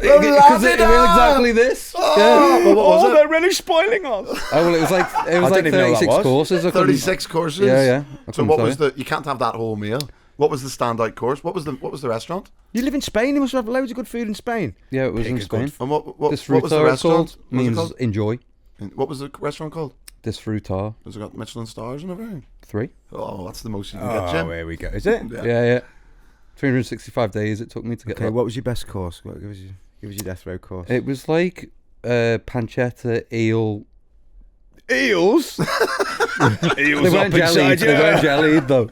it was exactly this. Yeah.
Well, what was it?
they're really spoiling us.
Oh, well, it was like
didn't even know that
36
was.
courses. I couldn't-
36 courses.
Yeah, yeah. I
So
couldn't
what
tell
was
you.
you can't have that whole meal. What was the standout course? What was the restaurant?
You live in Spain. You must have loads of good food in Spain.
Yeah, it was in Spain.
And what was the
Disfrutar, it's
restaurant?
called.
What was it
Means
called?
enjoy.
What was the restaurant called?
Disfrutar.
Has it got Michelin stars and everything?
3.
Oh, that's the most you can get,
Oh,
Jim.
here we go. Is it?
Yeah.
Yeah, yeah. 365 days it took me to get
Okay,
that.
what was your best course? Give us your death row course.
It was like pancetta, eel.
Eels.
They weren't jellied. They weren't jellied though.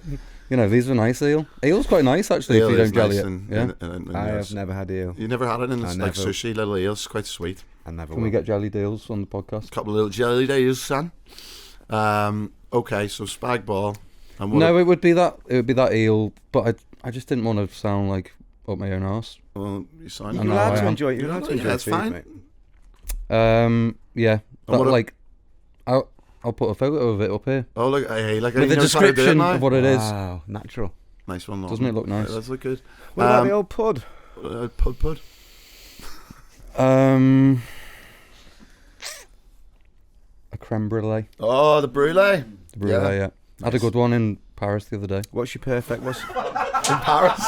You know, these were nice eel. Eel's quite nice actually
Eel
if you
is
don't jelly
nice
it.
and-
Yeah.
and
I
yes.
have never had eel.
You never had it in
I
like
never-
sushi, little eels, quite sweet.
I never.
Can we
will.
get jelly deals on the podcast?
Couple of little jelly days, son. Okay, so spag ball. And what
No, it would be that eel, but I just didn't want to sound like up my own arse.
well, you sound.
You're
know,
allowed
I
to
am.
enjoy. You're allowed to
Yeah,
enjoy
that's
food,
fine.
mate.
Yeah.
And what
But, like, I'll put a photo of it up here
Oh, look, hey, like
with a
you know how to do it
description
now?
of what it is.
Wow, natural.
Nice one,
Doesn't it look nice?
Right, that's look good.
What about the old pud?
Pud.
A creme brulee.
Oh, the brulee
The brulee, yeah. I had a good one in Paris the other day.
What's your perfect? What's
in Paris.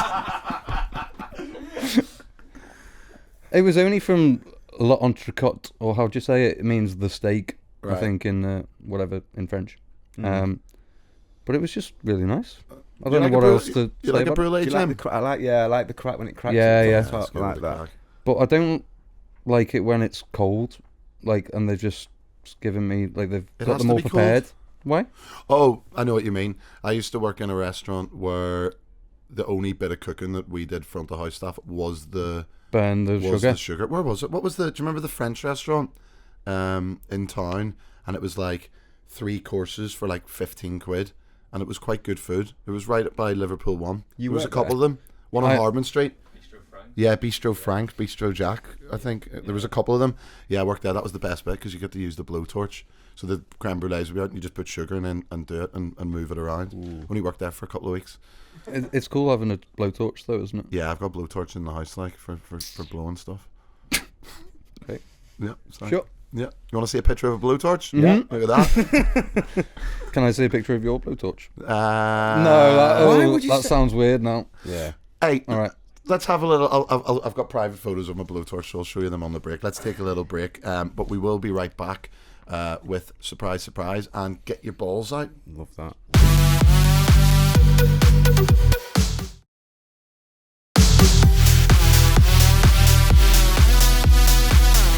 It was only from l'entrecôte, or how do you say it? It means the steak, I
Right.
think, in whatever in French. But it was just really nice. I don't know what else to
You
say
like a
about it.
brulee,
Do you like
Jim?
the crack? I like the crack when it cracks.
Yeah, yeah.
At the top,
Let's go
I like
with the
that.
crack.
But I don't like it when it's cold, like, and they've just given me, like, they've
It
got
has
them
to
all
be cold.
prepared. Why?
Oh, I know what you mean. I used to work in a restaurant where the only bit of cooking that we did front of house staff was the
Burn the sugar.
sugar. Where was it? What was the? Do you remember the French restaurant in town? And it was like 3 courses for like 15 quid, and it was quite good food. It was right by Liverpool One.
You
there was a
worked
couple
there?
of them. One on
I-
Hardman Street. Yeah, Bistro Frank, Bistro Jack. I think there was a couple of them. Yeah, I worked there. That was the best bit because you get to use the blowtorch. So the creme brulees would be out, and you just put sugar in and do it and move it around. Only worked there for a couple of weeks.
It's cool having a blowtorch, though, isn't it?
Yeah, I've got blowtorch in the house, like for blowing stuff.
Okay.
Yeah, sorry.
Sure.
Yeah, you want to see a picture of a blowtorch?
Yeah.
Look at that.
Can I see a picture of your blowtorch?
No,
Why would you
that
say-
sounds weird now.
Yeah.
Hey,
All right.
let's have a little. I've got private photos of my blowtorch, so I'll show you them on the break. Let's take a little break, but we will be right back with surprise, surprise, and get your balls out.
Love that.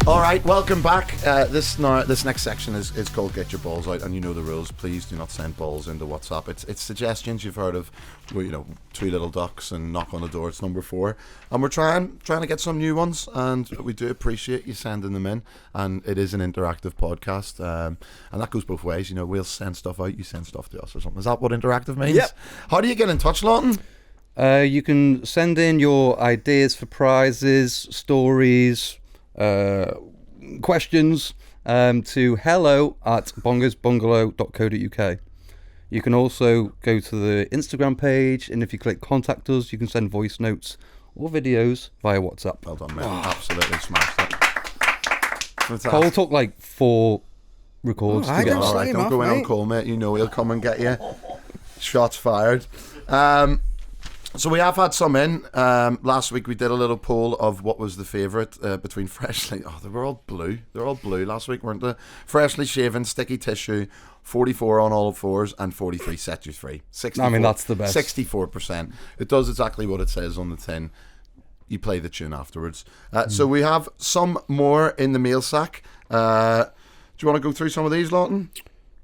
All right, welcome back. This next section is called Get Your Balls Out, and you know the rules. Please do not send balls into WhatsApp. It's suggestions you've heard of, well, you know, 2 little ducks and knock on the door. It's number 4, and we're trying to get some new ones, and we do appreciate you sending them in. And it is an interactive podcast, and that goes both ways. You know, we'll send stuff out, you send stuff to us or something. Is that what interactive means?
Yep.
How do you get in touch, Lawton?
You can send in your ideas for prizes, stories, questions to hello@bongosbungalow.co.uk. You can also go to the Instagram page, and if you click contact us, you can send voice notes or videos via WhatsApp.
Well done, mate. Absolutely smashed it. Fantastic.
Cole took like 4 records
Oh,
to get
don't
that.
All
slag
right,
him
don't
off,
go in on
mate.
Cole, mate. You know he'll come and get you. Shots fired. So we have had some in. Last week we did a little poll of what was the favourite between freshly... Oh, they were all blue. They were all blue last week, weren't they? Freshly shaven, sticky tissue, 44 on all fours, and 43 set you free. 64,
I mean, that's the best.
64%. It does exactly what it says on the tin. You play the tune afterwards. So we have some more in the mail sack. Do you want to go through some of these, Lawton?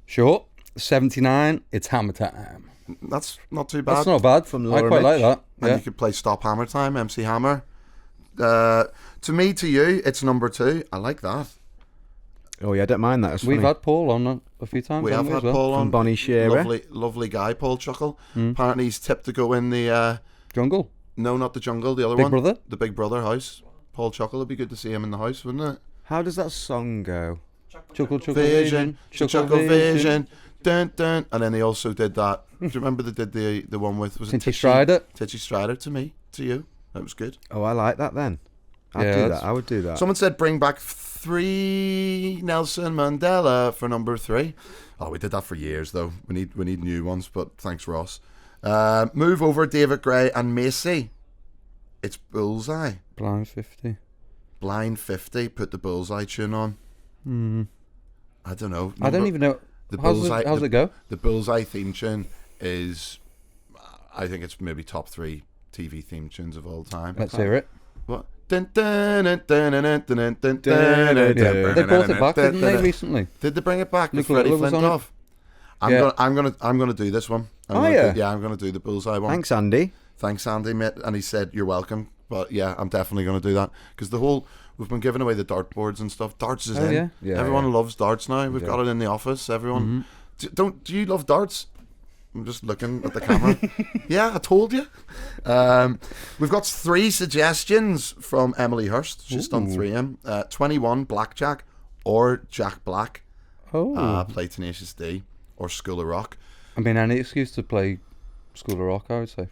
Sure. 79, it's hammer time.
That's not too bad.
That's not bad.
From
I
Laura
quite like
Mitch.
that.
And
Yeah.
you could play Stop Hammer Time, MC Hammer. To me, to you, it's number 2. I like that.
Oh yeah, I don't mind that. That's
We've
funny.
had Paul on a few times.
We have
haven't
had
as well?
Paul on.
From Bonnie Shearer.
Lovely guy, Paul Chuckle. Apparently he's tipped to go in the...
Jungle.
no, not the jungle, the other
Big
one.
Brother?
The Big Brother house. Paul Chuckle, it'd be good to see him in the house, wouldn't it?
How does that song go?
Chuckle, chuckle,
Vision,
Chuckle,
Chuckle Vision. Dun, dun. And then they also did that. Do you remember they did the one with... Was it
Tinty Strider.
Titchy Strider, to me, to you. That was good.
Oh, I like that then. I'd
Yeah,
do
that's-
that. I would do that.
Someone said bring back 3 Nelson Mandela for number 3. Oh, we did that for years though. We need new ones, but thanks, Ross. Move over David Gray and Macy. It's Bullseye.
Blind 50.
Blind 50. Put the Bullseye tune on. I don't know.
I don't even know.
The
How's
Bullseye.
it go?
The Bullseye theme tune is, I think it's maybe top 3 TV theme tunes of all time.
Let's hear it.
What? Dun, dun, dun, dun, dun, dun, dun, dun, dun,
Yeah,
dun,
they brought it back,
dun,
didn't
dun,
they,
dun.
recently?
Did they bring it back with
Nicola
Freddie
was on it.
Flintoff?
Yeah.
I'm gonna do this one.
Oh, yeah?
I'm gonna do the Bullseye one.
Thanks, Andy.
Thanks, Andy, mate. And he said you're welcome. But yeah, I'm definitely gonna do that because we've been giving away the dartboards and stuff. Darts is
Oh,
in.
yeah?
Yeah,
Everyone
yeah.
loves darts now. We've
Yeah.
got it in the office. Everyone. Do you love darts? I'm just looking at the camera. Yeah, I told you. We've got 3 suggestions from Emily Hurst. She's done 3 of them. 21 Blackjack or Jack Black.
Oh.
Play Tenacious D or School of Rock.
I mean, any excuse to play School of Rock, I would say.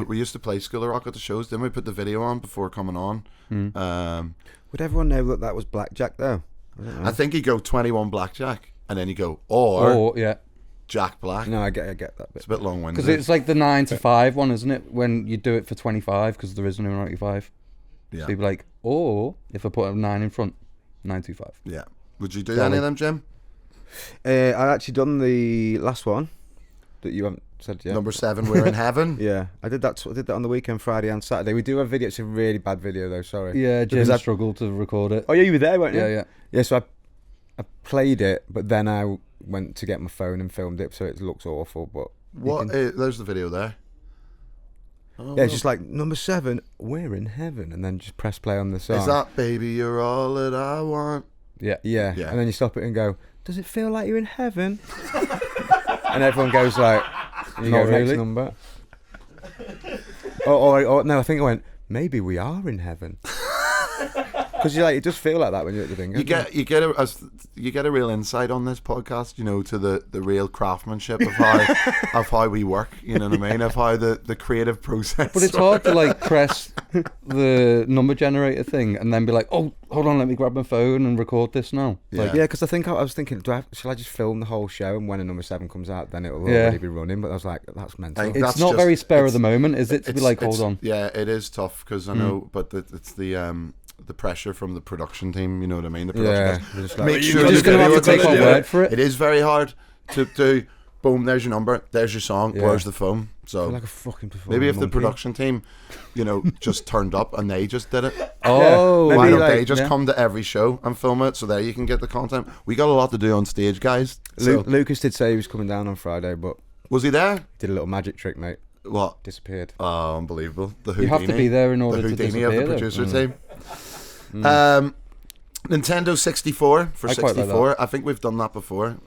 We used to play School of Rock at the shows. Didn't we put the video on before coming on?
Would everyone know that was Blackjack though? I don't know.
I think you go 21 Blackjack and then you go or
Oh, yeah.
Jack Black.
No, I get that bit.
It's a bit long-winded.
Because it's like the 95 one, isn't it? When you do it for 25, because there is no 95.
Yeah.
So you'd be like, or if I put a 9 in front, 925.
Yeah. Would you do
Dolly.
any of them, Jim?
I actually done the last one that you haven't said yeah.
Number 7, We're in Heaven.
Yeah, I did that. I did that on the weekend, Friday and Saturday. We do have video. It's a really bad video though. Sorry.
Yeah, Jim
Because I-
struggled to record it.
Oh yeah, you were there, weren't you?
Yeah.
Yeah. So I played it, but then I went to get my phone and filmed it, so it looks awful. But
What? There's the video there. Oh,
yeah, it's just like number 7, We're in Heaven, and then just press play on the song.
Is that Baby You're All That I Want?
Yeah.
Yeah.
Yeah.
And then you stop it and go, does it feel like you're in heaven? And everyone goes like, you
Not
go, next
really.
number. Or no, I think I went, maybe we are in heaven. Because it does feel like that when you're at the bingo.
You get a real insight on this podcast, to the real craftsmanship of how we work. You know what I mean? Of how the creative process.
But it's hard to press the number generator thing and then be like, oh, hold on, let me grab my phone and record this now.
Yeah.
Yeah, because I was thinking, shall I just film the whole show, and when a number 7 comes out, then it'll
Yeah.
already be running? But I was like, that's mental.
I think
It's
that's
not
just-
very spare
it's-
of the moment, is it? To be like, hold
it's-
on.
Yeah, it is tough because I know, but it's the pressure from the production team. You know what I mean? The production
Yeah,
guys.
they're just like,
Make
"Well,
sure
You're
the
just going to have
video
to take
takes
my
it.
word for it.
It is very hard to do. Boom, there's your number. There's your song.
Yeah.
Where's the phone?
I
So
feel like a fucking performer
maybe if the
monkey.
production team, just turned up and they just did it.
Oh,
Maybe
Why don't
like-
they just
yeah.
come to every show and film it so there you can get the content? We got a lot to do on stage, guys. So,
Lucas did say he was coming down on Friday, but
was he there?
did a little magic trick, mate.
What?
Disappeared.
Oh, unbelievable. The
You
Houdini.
have to be there in
The
order to
Houdini of the
disappear, though.
producer team. Nintendo 64 for
I quite like
64. I think we've done that before.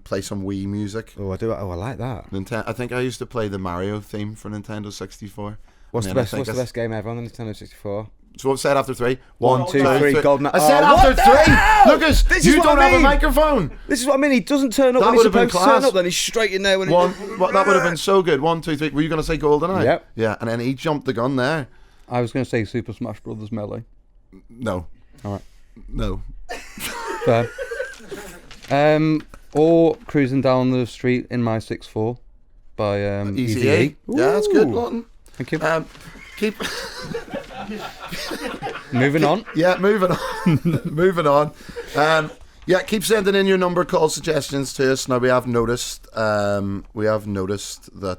Play some Wii music.
Oh, I do. Oh, I like that.
I think I used to play the Mario theme for Nintendo 64.
What's
And
the
then I
best?
think
What's the
I-
best game ever on the Nintendo 64?
So I've said after 3.
1, 2, 3. Golden.
I said
Oh,
after
what the
3.
hell?
Lucas,
This is
you
what
don't
I
have a
mean.
microphone.
This is what I mean. He doesn't turn up
That
when he's
would have been
supposed to turn
class.
up. Then he's straight in there when
That would have been so good. 1, 2, 3. Were you going to say GoldenEye?
Yep.
Yeah, and then he jumped the gun there.
I was going to say Super Smash Brothers Melee.
No.
All right.
No.
Fair. Or Cruising Down the Street in My 6'4" by
Easy A.
Easy
Yeah, that's good,
Ooh.
Lawton.
Thank you.
Keep.
Moving on.
Yeah, moving on. Moving on. Yeah, keep sending in your number call suggestions to us. Now we have noticed that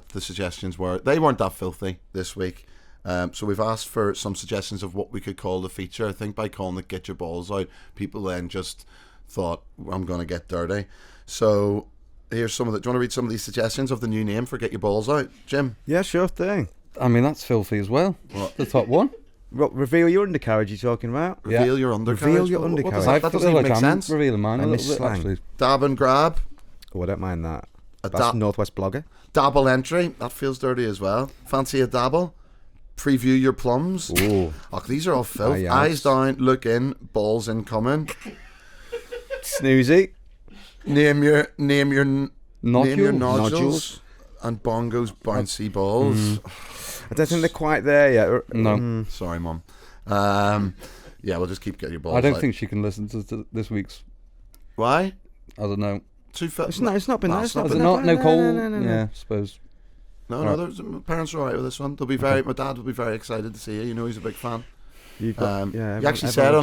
the suggestions weren't that filthy this week. So we've asked for some suggestions of what we could call the feature. I think by calling it "Get Your Balls Out," people then just thought, I'm going to get dirty. So here's some of the. Do you want to read some of these suggestions of the new name for "Get Your Balls Out," Jim?
Yeah, sure thing.
I mean, that's filthy as well.
What?
The top one.
Reveal your undercarriage. You're talking about?
Reveal your undercarriage.
Reveal your
What does
undercarriage.
that?
I
That
feel
doesn't even
like
make
I'm
sense.
revealing mine a
And
little
this
bit,
slang.
actually.
Dab and grab.
Oh, I don't mind that.
A
That's Northwest Blogger.
Dabble entry. That feels dirty as well. Fancy a dabble? Preview your plums.
Ooh.
Oh, these are all filth.
Aye,
Eyes down, look in, balls incoming.
Snoozy.
Name your nodules.
Nodules.
And Bongo's bouncy balls.
I don't think they're quite there yet.
No.
Sorry, Mum. Yeah, we'll just keep getting your balls.
I don't
out.
think she can listen to this week's.
Why.
I don't know.
Too filth.
It's not been
No,
there.
it's
It's
not
not
Is it
been
not? No
there.
cold?
No.
Yeah, I suppose.
No, my parents are alright with this one. They'll be very. My dad will be very excited to see you. You know, he's a big fan.
You've got, yeah,
He actually said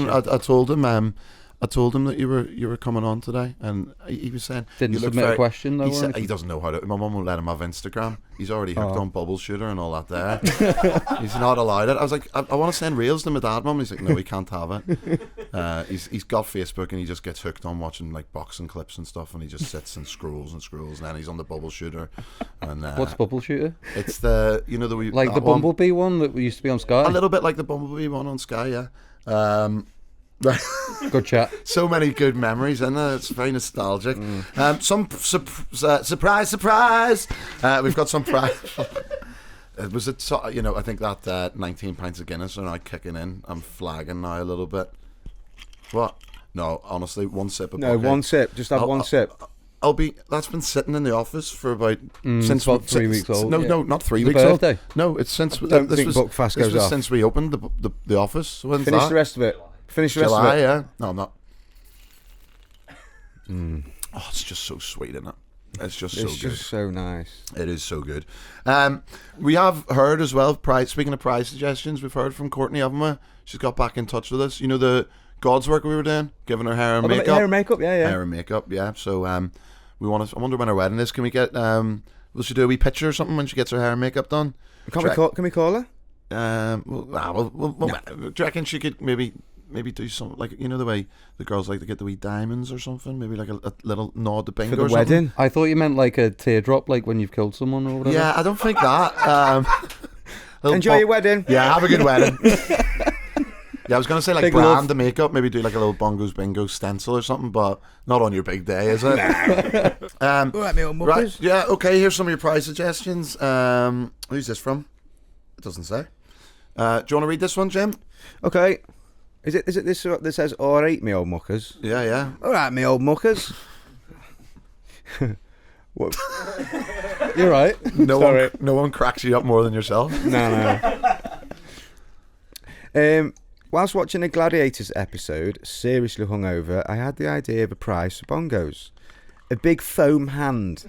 I told him that you were coming on today, and he was saying
Didn't
you look
submit a
very-
question though.
He
or
said
anything?
he doesn't know how to. My mum won't let him have Instagram. He's already hooked
Oh.
on Bubble Shooter and all that. There, he's not allowed it. I was like, I want to send reels to my dad, Mum. He's like, no, he can't have it. He's got Facebook and he just gets hooked on watching like boxing clips and stuff, and he just sits and scrolls, and then he's on the Bubble Shooter. And
What's Bubble Shooter?
it's the
Like the Bumblebee one that used to be on Sky?
a little bit like the Bumblebee one on Sky, yeah.
Good chat.
So many good memories in there. It's very nostalgic. Surprise! We've got some prize. It was I think that 19 pints of Guinness are now kicking in. I'm flagging now a little bit. What? No, honestly, one sip of
No,
vodka.
one sip. Just have one sip.
That's been sitting in the office for about
It's about 3 weeks old.
No,
yeah.
no, not 3
The
weeks
birthday.
old. No, it's since
Don't
this
think
was
Buckfast
this
goes
was
off.
since we opened the office. When's
Finish
that?
the rest of it. Finish the rest
July,
of it.
yeah. No, I'm not. Oh, it's just so sweet, isn't it? It's just so
It's
good.
just so nice.
It is so good. We have heard as well, speaking of prize suggestions, we've heard from Courtney, haven't we? She's got back in touch with us. You know the God's work we were doing? Giving her hair and makeup.
Hair and makeup, yeah.
Hair and makeup, yeah. So I wonder when her wedding is. Can we get Will she do a wee picture or something when she gets her hair and makeup done?
Can we call her?
Do you reckon she could maybe do something like, you know, the way the girls like to get the wee diamonds or something? Maybe like a little nod to Bingo
For the
or something?
wedding?
I thought you meant like a teardrop, like when you've killed someone or whatever.
Yeah, I don't think that.
Enjoy your wedding.
Yeah, have a good wedding. Yeah, I was going to say like
Big
brand
love.
the makeup, maybe do like a little Bongo's Bingo stencil or something, but not on your big day, is it?
All right, me old
Right,
muckers.
yeah, okay, here's some of your prize suggestions. Who's this from? It doesn't say. Do you want to read this one, Jim?
Okay. Is it this that says, all right, me old muckers?
Yeah, yeah.
All right, me old muckers. What?
You're right.
No one cracks you up more than yourself.
No. Whilst watching a Gladiators episode, seriously hungover, I had the idea of a prize for bongos. A big foam hand.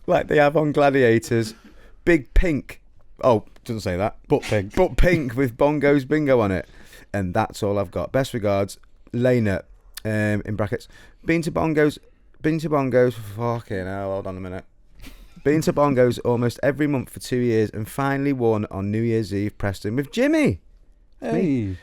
Like they have on Gladiators. Big pink. Oh, doesn't say that. But pink with Bongo's Bingo on it. And that's all I've got. Best regards, Lena, in brackets. Been to Bongos, fucking hell, hold on a minute. Been to Bongos almost every month for 2 years and finally won on New Year's Eve, Preston, with Jimmy.
Hey.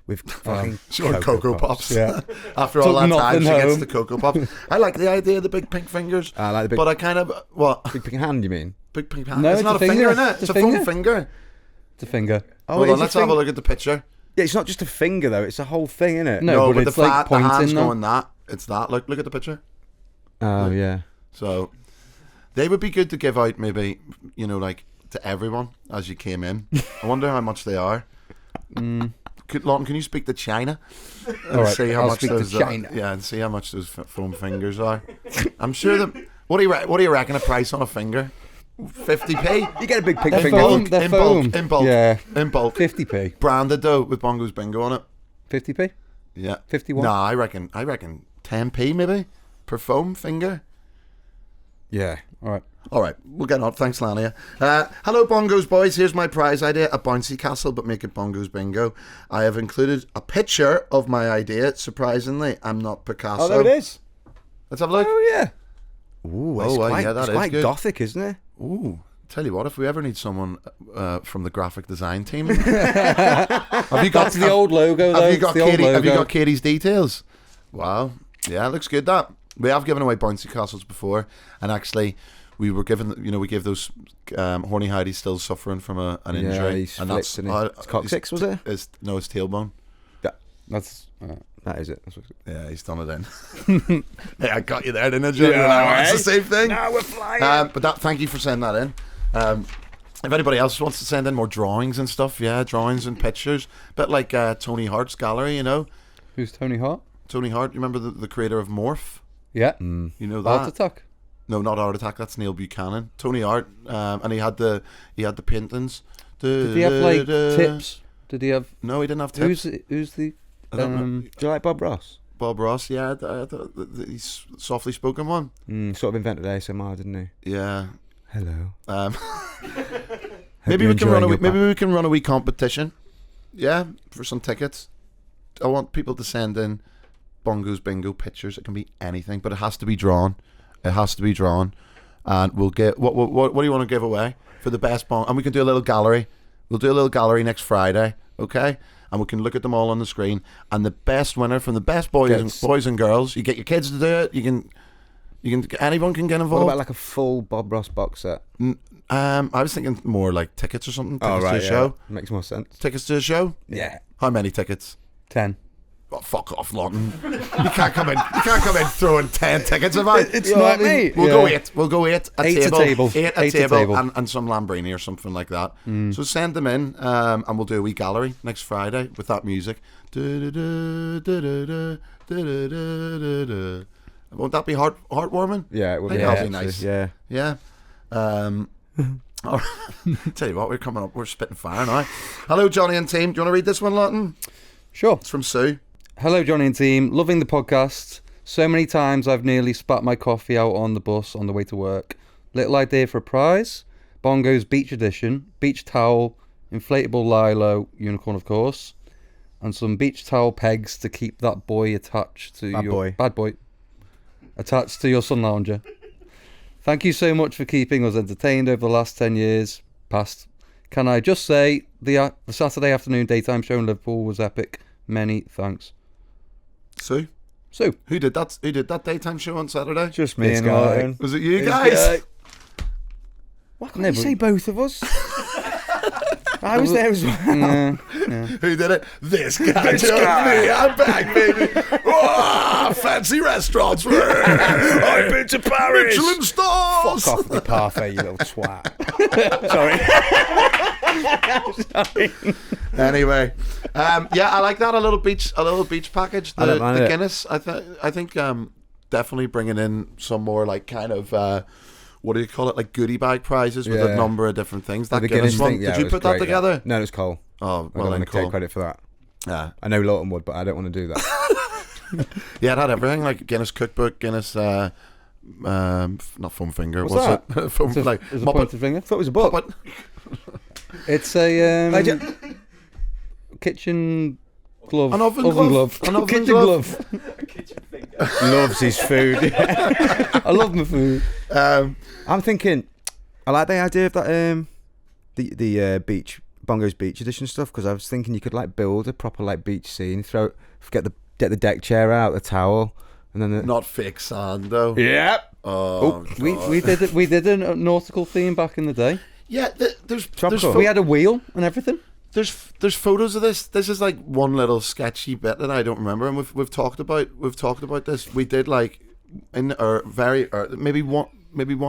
With fucking
She wanted Cocoa Pops.
Yeah.
After all
Took
that time,
nothing
she gets
home.
the Cocoa Pops. I like the idea of the big pink fingers.
I like the big,
But I kind of... What?
big pink hand, you mean?
Big pink hand.
No,
it's
it's
not
a
a finger,
finger.
innit?
It's
It's
a
a foam
finger.
finger.
It's a finger.
Oh,
Hold
it
on,
is
let's have a look at the picture.
Yeah, it's not just a finger, though. It's a whole thing, isn't it?
No, but
the
it's like
the hand's
pointing now.
going that. It's that. Look at the picture.
Oh, yeah.
So they would be good to give out, maybe, you know, like to everyone as you came in. I wonder how much they are. Lawton, can you speak to China and
All right,
see how
I'll
much
speak to
those
China.
yeah, and see how much those foam fingers are. I'm sure that. What do you reckon a price on a finger? 50p.
You get a big pink
They're
finger.
foam.
bulk,
They're
in
foam.
bulk, in bulk,
Yeah.
in bulk.
50p.
Branded though with Bongo's Bingo on it.
50p?
Yeah.
51?
Nah, I reckon 10p maybe per foam finger.
Yeah.
All right.
All right, we'll get on. Thanks, Lania. Hello, Bongos boys. Here's my prize idea: a bouncy castle, but make it Bongo's Bingo. I have included a picture of my idea. Surprisingly, I'm not Picasso.
Oh, there it is.
Let's have a look.
Oh, yeah. Ooh, it's quite,
yeah, that
it's
is
quite
good.
gothic, isn't it?
Ooh, tell you what, if we ever need someone from the graphic design team, have you got
That's the old logo, though.
Have you got
It's the old
Katie? Have you
logo.
got Katie's details? Wow, yeah, looks good. That we have given away bouncy castles before, and actually. We were given, we gave those horny Heidi's still suffering from an injury,
he's
and
flipped, isn't he? It's coccyx, was it?
His tailbone.
That's...
That is it. That's what
Yeah, he's done it in. Hey, I got you there, didn't I, Jonny?
Yeah,
It's the same thing.
Now we're flying.
But thank you for sending that in. If anybody else wants to send in more drawings and stuff, yeah, drawings and pictures, bit like Tony Hart's gallery, you know.
Who's Tony Hart?
Tony Hart, you remember the creator of Morph?
Yeah.
You know that.
Heart Attack.
No, not Art Attack. That's Neil Buchanan. Tony Art, and he had the paintings.
Did he have, like, tips? Did he have...
No, he didn't have tips.
Who's the...
I don't know.
Do you like Bob Ross?
Bob Ross, yeah, he's softly spoken one.
Sort of invented ASMR, didn't he?
Yeah.
Hello.
Maybe
you're
we can run a
enjoying
wee,
your
maybe we can run a wee competition. Yeah, for some tickets. I want people to send in Bongo's Bingo pictures. It can be anything, but it has to be drawn. It has to be drawn, and we'll get what do you want to give away for the best bong? And we can do a little gallery. We'll do a little gallery next Friday, okay? And we can look at them all on the screen. And the best winner from the best boys and girls. You get your kids to do it. You can anyone can get
What
involved.
about like a full Bob Ross box set?
I was thinking more like tickets or something. Tickets
Oh, right,
to a show.
Makes more sense.
Tickets to a show.
Yeah.
How many tickets?
10.
Oh, fuck off, Lawton. You can't come in. You can't come in throwing 10 tickets about.
It's not me.
We'll go 8. We'll go 8 a
Eight a
table.
table.
8 a
Eight a
table,
table.
and some Lambrini or something like that. So send them in, and we'll do a wee gallery next Friday with that music. Won't that be heartwarming?
Yeah, it would
I
be
think that'll
actually,
be nice.
Yeah.
Yeah. All right. Tell you what, we're coming up. We're spitting fire now. Hello, Jonny and team. Do you want to read this one, Lawton?
Sure.
It's from Sue.
Hello, Jonny and team. Loving the podcast. So many times I've nearly spat my coffee out on the bus on the way to work. Little idea for a prize. Bongo's Beach Edition. Beach towel. Inflatable Lilo. Unicorn, of course. And some beach towel pegs to keep that boy attached to
Bad
your...
boy.
Bad boy. attached to your sun lounger. Thank you so much for keeping us entertained over the last 10 years past. Can I just say the Saturday afternoon daytime show in Liverpool was epic. Many thanks.
Sue?
So,
Who did that daytime show on Saturday?
Just me
This
and
guy.
Lawton.
Was it you
This
guys?
guy. Why can't
Never-
you say both of us? I was there as well.
yeah.
Who did it? This guy. Just me. I'm back, baby. Oh, fancy restaurants.
I've been to Paris.
Michelin stars.
Fuck off with the parfait, you little twat. Sorry.
Anyway, yeah, I like that. A little beach package.
I don't mind
The
it.
Guinness. I think definitely bringing in some more like kind of what do you call it? Like goodie bag prizes with a
Yeah.
number of different things. That
The
Guinness one.
thing, yeah,
Did
it
you
was
put that
great,
together?
Yeah. No, it was Cole.
Oh,
I
well
don't
then,
want to
cool.
take credit for that.
Yeah,
I know Lawton would, but I don't want to do that.
yeah, it had everything like Guinness cookbook, Guinness. Not foam finger.
What's
What's it? Foam,
It's a,
like
it's a
Muppet.
pointed finger.
I thought it was a book.
Muppet.
It's a
I ju-
kitchen glove.
An oven glove. An oven
kitchen
glove.
Loves his food.
I love my food.
I'm thinking, I like the idea of that the beach Bongo's beach edition stuff, because I was thinking you could like build a proper like beach scene, get the deck chair out, the towel, and then
Not fake sand though.
Yep.
Oh,
We did a nautical theme back in the day.
yeah. There's
Tropical.
We had a wheel and everything.
there's photos of this. This is like one little sketchy bit that I don't remember, and we've talked about this. We did like in our maybe one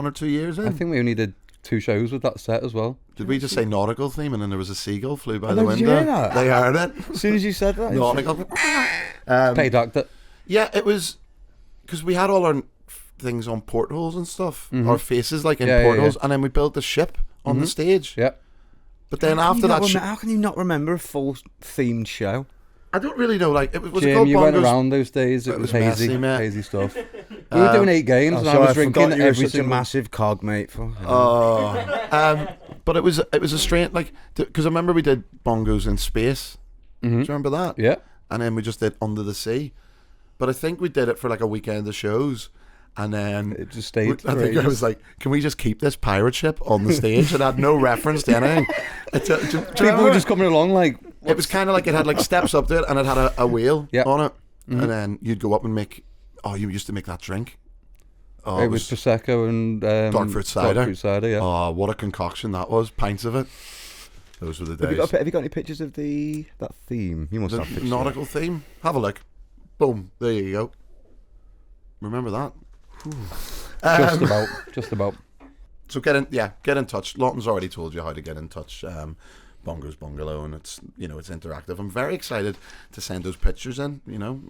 or 2 years in.
I think we only did 2 shows with that set as well.
Did we just say nautical theme and then there was a seagull flew by
Oh,
the
no, did you
window?
hear that?
They heard it.
as soon as you said that,
Nautical.
Paid actor.
Yeah, it was because we had all our things on portholes and stuff, our faces like in
Yeah, yeah,
portholes,
yeah.
and then we built the ship on the stage.
Yeah.
But then after that,
how can you not remember a full themed show?
I don't really know. Like, was it
Jim,
called
you went
Bongos?
around those days. It
It
was
was messy,
hazy,
mate.
hazy stuff. We were doing 8 games, and I was drinking
you were
every
such a
single.
massive cog, mate.
But it was a strange because I remember we did Bongos in space. Do you remember that?
Yeah.
And then we just did Under the Sea. But I think we did it for like a weekend of shows. And then
It just stayed.
I
for
think I
ages.
was like, can we just keep this pirate ship on the stage? It had no reference to anything. Do you
People
remember?
were just coming along like.
It was kind of like it had like steps up to it and it had a wheel
Yeah.
on it. And then you'd go up and make, you used to make that drink. Oh,
It was Prosecco and
dark fruit cider.
Dark fruit cider, yeah.
Oh, what a concoction that was. Pints of it. Those were the
Have
days.
you got any pictures of that theme? You must
The
have pictures.
nautical theme. Have a look. Boom. There you go. Remember that?
Just about.
So get in touch. Lawton's already told you how to get in touch. Bongo's Bungalow, and it's interactive. I'm very excited to send those pictures in.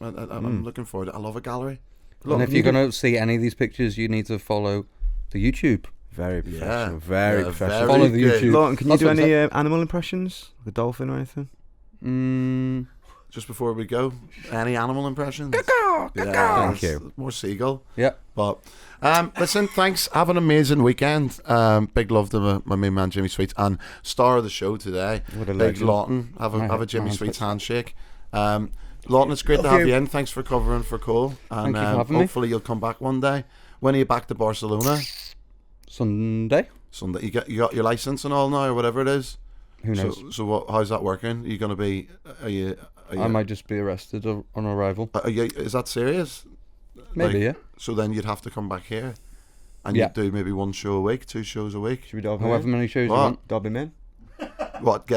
I'm looking forward to it. I love a gallery.
And if you're going to see any of these pictures, you need to follow the YouTube.
Very professional.
Yeah.
Very
Yeah,
professional.
very
Follow the
good.
YouTube.
Lawton, can you
That's
do
what I'm
any animal impressions? Like a dolphin or anything?
Just before we go, any animal impressions?
Thank you.
More seagull.
Yeah.
But listen, thanks. Have an amazing weekend. Big love to my main man Jimmy Sweets and star of the show today.
What a
Big
legend.
Lawton. Have a Jimmy Sweets handshake. Lawton, it's great to
Love
have
you.
you in. Thanks for covering for Cole. And
Thank you for having me.
hopefully you'll come back one day. When are you back to Barcelona?
Sunday?
Sunday. You got your license and all now, or whatever it is.
Who knows?
So how's that working? Are you gonna be?
I might just be arrested on arrival.
Is that serious?
Maybe,
Like,
yeah.
So then you'd have to come back here, and
Yeah.
you'd do maybe 1 show a week, 2 shows a week.
Should we dob him
However
in?
many shows you
What?
want.
Dob him in?
What?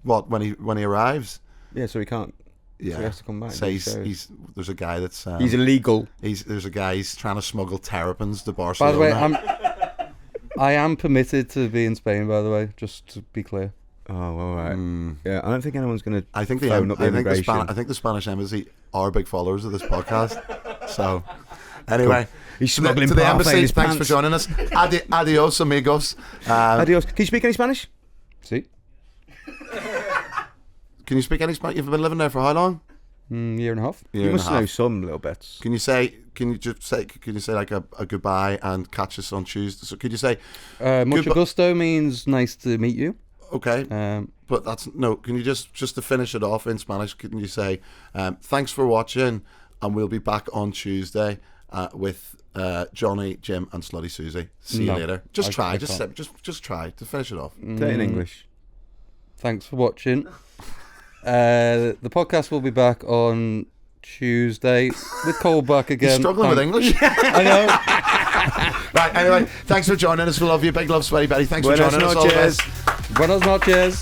What? When he arrives?
Yeah, so he can't. So
Yeah.
he has to come back.
Say
and do shows.
there's a guy that's
He's illegal.
there's a guy he's trying to smuggle terrapins to
By
Barcelona.
the way, I am permitted to be in Spain, by the way, just to be clear.
Oh, all right. Yeah, I don't think anyone's going to
I think
phone up the immigration.
I think the Spanish embassy are big followers of this podcast. So anyway,
He's
to the,
smuggling
to the
parfait in
embassy,
his
thanks for
pants.
joining us. Adios, amigos.
Adios. Can you speak any Spanish?
See?
Can you speak any Spanish? You've been living there for how long?
Year and a half.
Year
You
and
must
a half.
know some little bits.
Can you say like a goodbye and catch us on Tuesday? So could you say
Mucho
Goodbye-
gusto means nice to meet you.
okay?
Um,
But that's no. Can you just to finish it off in Spanish? Can you say thanks for watching, and we'll be back on Tuesday. with Jonny, Jim, and Slutty Susie. See you
No,
later. Just
I
try.
can't.
Just try to finish it off.
Say it in English.
Thanks for watching. The podcast will be back on Tuesday with Cole back again.
You're struggling with English.
I know.
Right, anyway, thanks for joining us. We love you. Big love, Sweaty Betty. Thanks for joining us. All the best.
Buenas noches.